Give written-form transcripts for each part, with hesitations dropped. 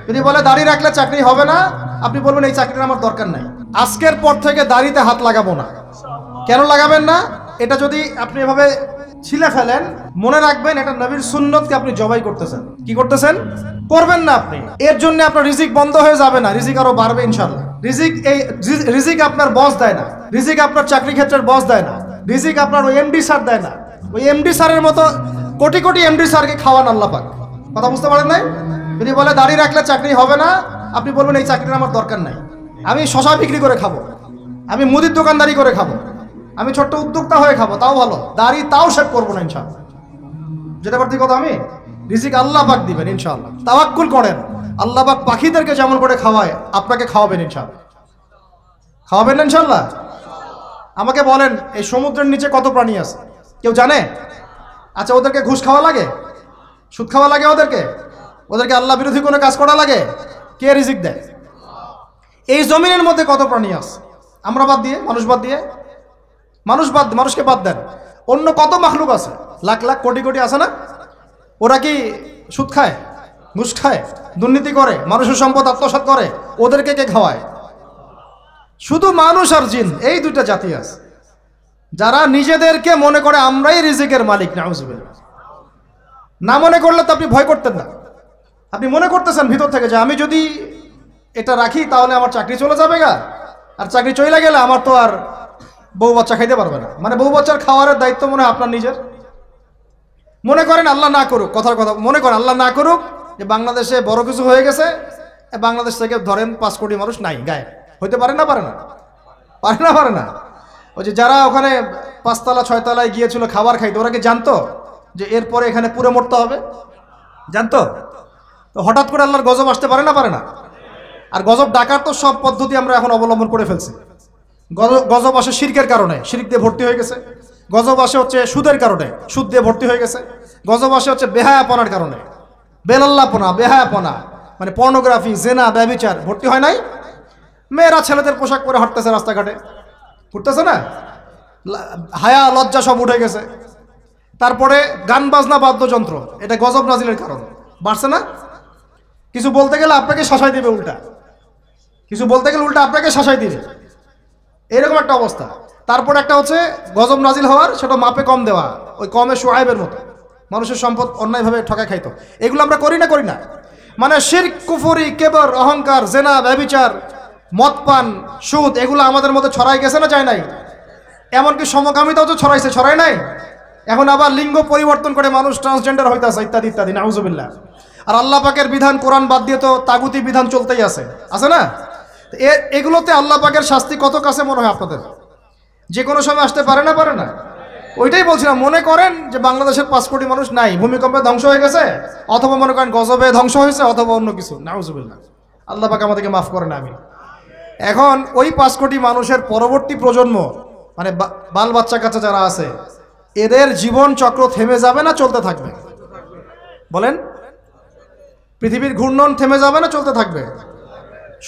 যদি বলে দাড়ি রাখলে চাকরি হবে না, আপনি বলবেন এই চাকরির আমার দরকার নাই, আজকের পর থেকে দাড়িতে হাত লাগাবো না। কেন লাগাবেন না? এটা যদি আপনি এভাবে ছিলে ফেলেন, মনে রাখবেন এটা নবীর সুন্নতকে আপনি জবাই করতেছেন। কি করতেছেন? করবেন না আপনি। এর জন্য আপনার রিজিক বন্ধ হয়ে যাবে না, রিজিক আরো বাড়বে ইনশাআল্লাহ। রিজিক আপনার বস দেয় না, রিজিক আপনার চাকরি ক্ষেত্রের বস দেয় না, রিজিক আপনার ওই এমডি স্যার দেয় না। ওই এমডি স্যারের মতো কোটি কোটি এমডি স্যারকে খাওয়ান আল্লাহ পাক। কথা বুঝতে পারেন নাই? যদি বলে দাড়ি রাখলে চাকরি হবে না, আপনি বলবেন এই চাকরির আমার দরকার নাই, আমি শশা বিক্রি করে খাবো, আমি মুদির দোকানদারি করে খাবো, আমি ছোট্ট উদ্যোক্তা হয়ে খাবো, তাও ভালো, দাড়ি তাও শেভ করবো না ইনশাআল্লাহ। যেটা পারছি কথা, আমি রিজিক আল্লাহ পাক দিবেন ইনশাআল্লাহ। তাওয়াক্কুল করেন, আল্লাহ পাক পাখিদেরকে যেমন করে খাওয়ায় আপনাকে খাওয়াবেন ইনশাআল্লাহ। খাওয়াবেন না ইনশাআল্লাহ? আমাকে বলেন এই সমুদ্রের নিচে কত প্রাণী আছে কেউ জানে? আচ্ছা, ওদেরকে ঘুষ খাওয়া লাগে, সুদ খাওয়া লাগে, ওদেরকে আল্লাহ বিরোধী কোনো কাজ করা লাগে? কে রিজিক দেয়? এই জমিনের মধ্যে কত প্রাণী আছে? আমরা বাদ দিয়ে, মানুষকে বাদ দেন, অন্য কত মাখলুক আছে, লাখ লাখ কোটি কোটি আছে না? ওরা কি সুদ খায়, ঘুষ খায়, দুর্নীতি করে, মানুষের সম্পদ আত্মসাৎ করে? ওদেরকে কে খাওয়ায়? শুধু মানুষ আর জিন, এই দুইটা জাতি আছে যারা নিজেদেরকে মনে করে আমরাই রিজিকের মালিক। নাউজুবিল্লাহ। না মনে করলে তো আপনি ভয় করতেন না, আপনি মনে করতেছেন ভিতর থেকে যে আমি যদি এটা রাখি তাহলে আমার চাকরি চলে যাবে গা, আর চাকরি চলে গেলে আমার তো আর বউ বাচ্চা খাইতে পারবে না। মানে বউ বাচ্চার খাওয়ারের দায়িত্ব মনে হয় আপনার নিজের। মনে করেন আল্লাহ না করুক, কথার কথা, মনে করেন আল্লাহ না করুক যে বাংলাদেশে বড় কিছু হয়ে গেছে, বাংলাদেশ থেকে ধরেন 5 কোটি মানুষ নাই, গায়ে হইতে পারে না? পারে না। ওই যে যারা ওখানে 5 তলা 6 তলায় গিয়েছিল খাবার খাইতে, ওরা কি জানতো যে এরপরে এখানে পুরো মরতে হবে? জানতো? তো হঠাৎ করে আল্লাহর গজব আসতে পারে না? আর গজব ডাকার তো সব পদ্ধতি আমরা এখন অবলম্বন করে ফেলছি। গজব আসে শিরকের কারণে, শিরক দিয়ে ভর্তি হয়ে গেছে। গজব আসে হচ্ছে সুদের কারণে, সুদ দিয়ে ভর্তি হয়ে গেছে। গজব আসে হচ্ছে বেহায়াপনার কারণে, বেলাল্লাপনা, বেহায়াপনা, মানে পর্নোগ্রাফি, জেনা, ব্যভিচার ভর্তি হয় নাই? মেয়েরা ছেলেদের পোশাক পরে হাঁটতেছে রাস্তাঘাটে, ঘুরতেছে না? হায়া লজ্জা সব উঠে গেছে। তারপরে গান বাজনা বাদ্যযন্ত্র, এটা গজব নাজিলের কারণ, বাড়ছে না? কিছু বলতে গেলে আপনাকে শাসাই দিবে উল্টা, আপনাকে শাসাই দিবে, এরকম একটা অবস্থা। তারপর একটা হচ্ছে গজব নাজিল হওয়ার, সেটা মাপে কম দেওয়া, ওই কমে শুআয়বের মতো মানুষের সম্পদ অন্যায়ভাবে ঠকায় খাইতো। এগুলো আমরা করি না? মানে শিরক, কুফরি, কেবর, অহংকার, জেনা, ব্যভিচার, মদ পান, সুদ, এগুলো আমাদের মধ্যে ছড়াই গেছে না যায় নাই? এমনকি সমকামিতাও তো ছড়ায় নাই? এখন আবার লিঙ্গ পরিবর্তন করে মানুষ ট্রান্সজেন্ডার হইতাছে, ইত্যাদি ইত্যাদি, নাউজুবিল্লাহ। আর আল্লাহ পাকের বিধান, কোরআন বাদ দিয়ে তো তাগুতি বিধান চলতেই আছে না? এগুলোতে আল্লাহ পাকের শাস্তি কত কাছে মনে হয় আপনাদের? যে কোনো সময় আসতে পারে না? ওইটাই বলছিলাম, মনে করেন যে বাংলাদেশের 5 কোটি মানুষ নাই, ভূমিকম্পে ধ্বংস হয়ে গেছে, অথবা মনে করেন গজবে ধ্বংস হয়েছে, অথবা অন্য কিছু, নাউজুবিল্লাহ। আল্লাহ পাক আমাদেরকে মাফ করেন, আমি। এখন ওই 5 কোটি মানুষের পরবর্তী প্রজন্ম, মানে বাল বাচ্চা কাচ্চা যারা আছে, এদের জীবন চক্র থেমে যাবে না চলতে থাকবে? বলেন, পৃথিবীর ঘূর্ণন থেমে যাবে না চলতে থাকবে?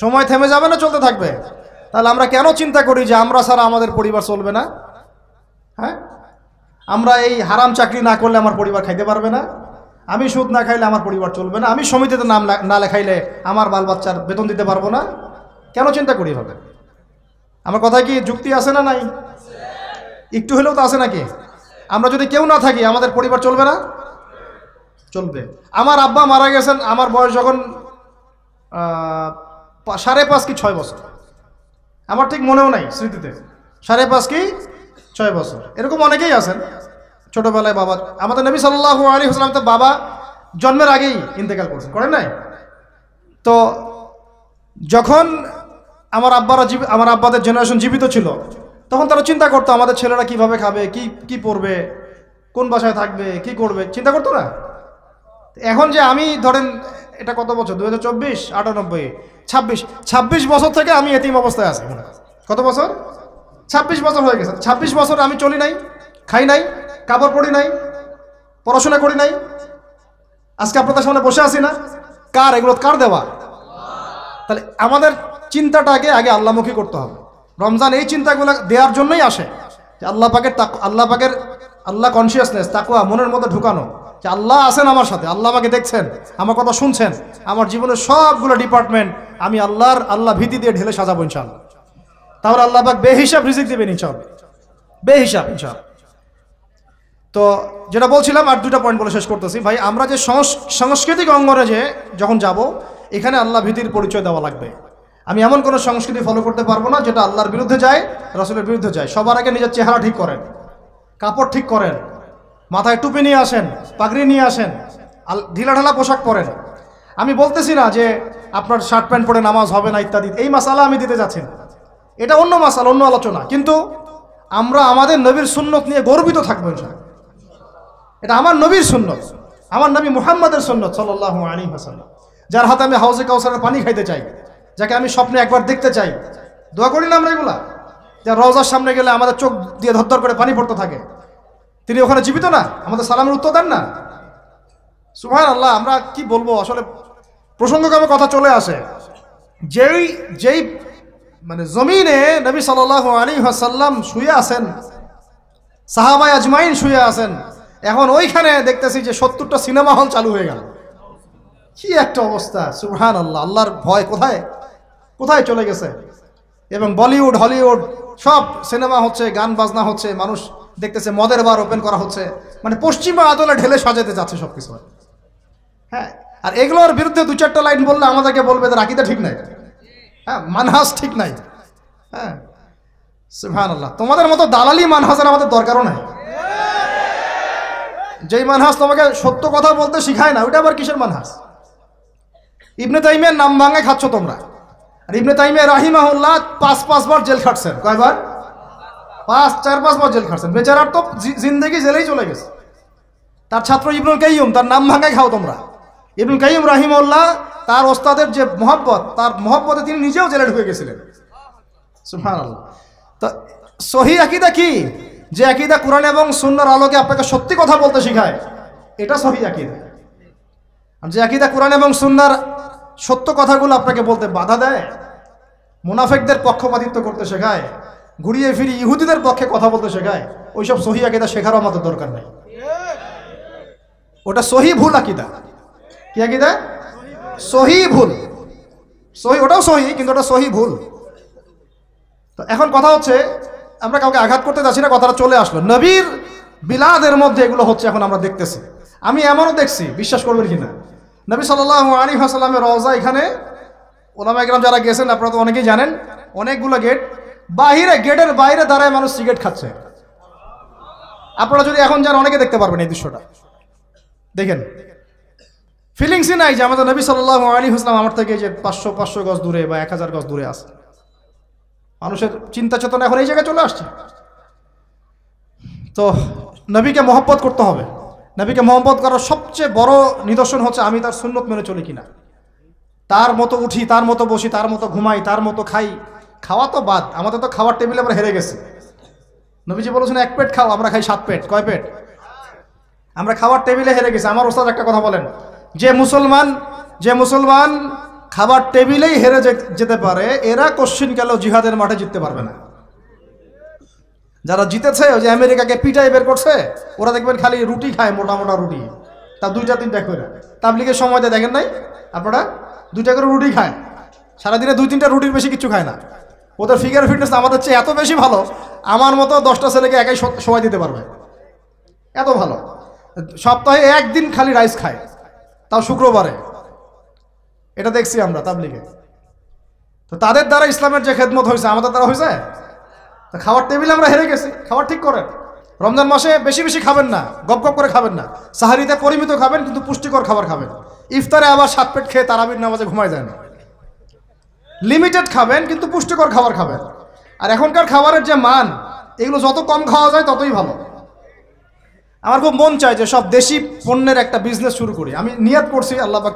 সময় থেমে যাবে না চলতে থাকবে? তাহলে আমরা কেন চিন্তা করি যে আমরা ছাড়া আমাদের পরিবার চলবে না? হ্যাঁ, আমরা এই হারাম চাকরি না করলে আমার পরিবার খাইতে পারবে না, আমি সুদ না খাইলে আমার পরিবার চলবে না, আমি সমিতিতে নাম না লেখাইলে আমার বাল বাচ্চার বেতন দিতে পারবো না। কেন চিন্তা করি হবে? আমার কথায় কি যুক্তি আছে না নাই? একটু হলেও তো আছে নাকি? আমরা যদি কেউ না থাকি আমাদের পরিবার চলবে না? চলবে। আমার আব্বা মারা গেছেন, আমার বয়স যখন 5.5 কি 6 বছর, আমার ঠিক মনেও নাই স্মৃতিতে, 5.5 কি 6 বছর, এরকম অনেকেই আছেন ছোটবেলায় বাবা। আমাদের নবী সাল্লাল্লাহু আলাইহি ওয়াসাল্লাম তো বাবা জন্মের আগেই ইন্তেকাল করছেন, করেন নাই? তো যখন আমার আব্বাদের জেনারেশন জীবিত ছিল, তখন তারা চিন্তা করতো আমাদের ছেলেরা কিভাবে খাবে, কি পড়বে, কোন বাসায় থাকবে, কি করবে, চিন্তা করতো না? এখন যে আমি ধরেন, এটা কত বছর, 2024, 98, 26 বছর থেকে আমি এতিম অবস্থায় আছি। কত বছর? 26 বছর হয়ে গেছে। 26 বছর আমি চলি নাই, খাই নাই, কাপড় পরি নাই, পড়াশোনা করি নাই, আজকে আপনাদের সামনে বসে আছি না? এগুলো কার দেওয়া? তাহলে আমাদের চিন্তাটাকে আগে আল্লাহমুখী করতে হবে। রমজান এই চিন্তাগুলো দেওয়ার জন্যই আসে, যে আল্লাহ কনসিয়াসনেস, তাকওয়া মনের মধ্যে ঢুকানো, যে আল্লাহ আছেন আমার সাথে, আল্লাহ আমাকে দেখছেন, আমার কথা শুনছেন, আমার জীবনের সবগুলো ডিপার্টমেন্ট আমি আল্লাহ ভীতি দিয়ে ঢেলে সাজাবো ইনশাআল্লাহ। তাহলে আল্লাহ পাক বেহিসাব রিজিক দেবেন ইনশাআল্লাহ, বেহিসাব ইনশাআল্লাহ। তো যেটা বলছিলাম, আর দুটা পয়েন্ট বলে শেষ করতেছি ভাই। আমরা যে সাংস্কৃতিক অঙ্গনে যে যখন যাব, এখানে আল্লাহ ভীতির পরিচয় দেওয়া লাগবে। আমি এমন কোনো সংস্কৃতি ফলো করতে পারবো না যেটা আল্লাহর বিরুদ্ধে যায়, রাসূলের বিরুদ্ধে যায়। সবার আগে নিজের চেহারা ঠিক করেন, কাপড় ঠিক করেন, মাথায় টুপি নিয়ে আসেন, পাগড়ি নিয়ে আসেন, ঢিলাঢালা পোশাক পরেন। আমি বলতেছি না যে আপনার শার্ট প্যান্ট পরে নামাজ হবে না ইত্যাদি, এই মাসালা আমি দিতে যাচ্ছি না, এটা অন্য মাসালা, অন্য আলোচনা। কিন্তু আমরা আমাদের নবীর সুন্নত নিয়ে গর্বিত থাকবো ইনশাআল্লাহ। এটা আমার নবীর সুন্নত, আমার নবী মুহাম্মদের সুন্নত সাল্লাল্লাহু আলাইহি ওয়াসাল্লাম, যার হাতে আমি হাউজে কাউসারের পানি খাইতে চাই, যাকে আমি স্বপ্নে একবার দেখতে চাই। দোয়া করি না আমরা এগুলা? যার রওজার সামনে গেলে আমাদের চোখ দিয়ে ধরধর করে পানি পড়তে থাকে, তিনি ওখানে জীবিত না? আমাদের সালামের উত্তর দেন না? সুবহানাল্লাহ। আমরা কি বলবো আসলে, প্রসঙ্গক্রমে কথা চলে আসে। যেই মানে জমিনে নবী সাল্লাল্লাহু আলাইহি ওয়াসাল্লাম শুয়ে আছেন, সাহাবায়ে আজমাইন শুয়ে আছেন, এখন ওইখানে দেখতেছি যে 70টা সিনেমা হল চালু হয়ে গেল। কি একটা অবস্থা! সুবহানাল্লাহ। আল্লাহর ভয় কোথায় কোথায় চলে গেছে। এবং বলিউড, হলিউড সব সিনেমা হচ্ছে, গান বাজনা হচ্ছে, মানুষ দেখতেছে মদের বার ওপেন করা হচ্ছে, মানে পশ্চিমা আদলে ঢেলে সাজাতে যাচ্ছে সবকিছু। হ্যাঁ, আর এগুলোর বিরুদ্ধে দু চারটা লাইন বললে আমাদেরকে বলবে যে আকীদা ঠিক নাই, হ্যাঁ, মানহাজ ঠিক নাই। হ্যাঁ, সুবহানাল্লাহ। তোমাদের মতো দালালি মানহাজের আমাদের দরকারও নাই। যেই মানহাজ তোমাকে সত্য কথা বলতে শিখায় না, ওইটা আবার কিসের মানহাজ? ইবনে তাইমিয়ার নাম ভাঙায় খাচ্ছ তোমরা। আর ইবনে তাইমিয়া রাহিমাহুল্লাহ 5 বার জেল খাটছেন। কয়বার? 4-5 বার জেল খাটছেন। বেচারার তো জিন্দেগি জেলেই চলে গেছে। তার ছাত্র ইবনুল কাইয়্যিম, তার নাম ভাঙায় খাও তোমরা। ইবনুল কাইয়্যিম রাহিমাহুল্লাহ, তার ওস্তাদের যে মহব্বত, তার মহব্বতে তিনি নিজেও জেলে ঢুকে গেছিলেন। সুবহানাল্লাহ। তো সহিহ আকীদা কি? যে আকীদা কোরআন এবং সুন্নাহর আলোকে আপনাকে সত্যি কথা বলতে শেখায়, এটা সহিহ আকীদা। আর যে আকীদা কোরআন এবং সুন্নাহর সত্য কথাগুলো আপনাকে বলতে বাধা দেয়, মুনাফিকদের পক্ষপাতিত্ব করতে শেখায়, ঘুরিয়ে ফিরি ইহুদিদের পক্ষে কথা বলতে শেখায়, ওইসব সহিহ আকীদা শেখারও আমাদের দরকার নেই। ওটা সহিহ ভুল আকীদা। কি আকীদা? সহিহ ভুল। সহিহ, ওটাও সহিহ, কিন্তু ওটা সহিহ ভুল। তো এখন কথা হচ্ছে, আমরা কাউকে আঘাত করতে যাচ্ছি না, কথাটা চলে আসলো। নবীর বিলাদের মধ্যে এগুলো হচ্ছে, এখন আমরা দেখতেছি। আমি এমনও দেখছি, বিশ্বাস করবেন কিনা, নবী সাল্লাল্লাহু আলাইহি ওয়াসাল্লামের রওজা, এখানে ওলামায়ে কেরাম যারা গেছেন আপনারা তো অনেকেই জানেন, অনেকগুলো গেট, গেটের বাইরে দাঁড়ায় মানুষ সিগারেট খাচ্ছে। আপনারা যদি এখন যান, অনেকে দেখতে পারবেন এই দৃশ্যটা। দেখেন, ফিলিংসই নাই যে আমাদের নবী সাল্লাল্লাহু আলাইহি ওয়াসাল্লাম আমার থেকে যে 500 গজ দূরে বা 1000 গজ দূরে আছে। মানুষের চিন্তা চেতনা এখন এই জায়গায় চলে আসছে। তো নবীকে মহব্বত করতে হবে। নবীকে মহব্বত করার সবচেয়ে বড় নিদর্শন হচ্ছে আমি তার সুন্নত মেনে চলি কিনা। তার মতো উঠি, তার মতো বসি, তার মতো ঘুমাই, তার মতো খাই। খাওয়া তো বাদ, আমাদের তো খাওয়ার টেবিলে আমরা হেরে গেছি। নবীজি বলেছেন 1 পেট খাও, আমরা খাই 7 পেট। কয় পেট? আমরা খাওয়ার টেবিলে হেরে গেছি। আমার ওস্তাদ একটা কথা বলেন, যে মুসলমান খাবার টেবিলেই হেরে যেতে পারে, এরা কোশ্চিন গেল জিহাদের মাঠে জিততে পারবে না। যারা জিতেছে, ওই যে আমেরিকাকে পিটাই বের করছে, ওরা দেখবেন খালি রুটি খায়, মোটা মোটা রুটি, তা 2-3টা করে। তাবলীগের সময় দেখেন নাই আপনারা, 2টা করে রুটি খায়, সারাদিনে 2-3টা রুটির বেশি কিছু খায় না। ওদের ফিগার ফিটনেস আমাদের চেয়ে এত বেশি ভালো, আমার মতো 10টা ছেলেকে একাই সময় দিতে পারবে, এত ভালো। সপ্তাহে 1 দিন খালি রাইস খায়, তাও শুক্রবারে। এটা দেখছি আমরা তাবলীগে। তো তাদের দ্বারা ইসলামের যে খেদমত হয়েছে, আমাদের দ্বারা হয়েছে? তো খাওয়ার টেবিলে আমরা হেরে গেছি। খাবার ঠিক করেন। রমজান মাসে বেশি বেশি খাবেন না, গপ গপ করে খাবেন না। সাহারিতে পরিমিত খাবেন, কিন্তু পুষ্টিকর খাবার খাবেন। ইফতারে আবার 7 পেট খেয়ে তারাবির নামাজে ঘুমায় যায় না। লিমিটেড খাবেন, কিন্তু পুষ্টিকর খাবার খাবেন। আর এখনকার খাবারের যে মান, এগুলো যত কম খাওয়া যায় ততই ভালো। আমার খুব মন চায় যে সব দেশি পণ্যের একটা বিজনেস শুরু করি। আমি নিয়াত করছি, আল্লাহ পাক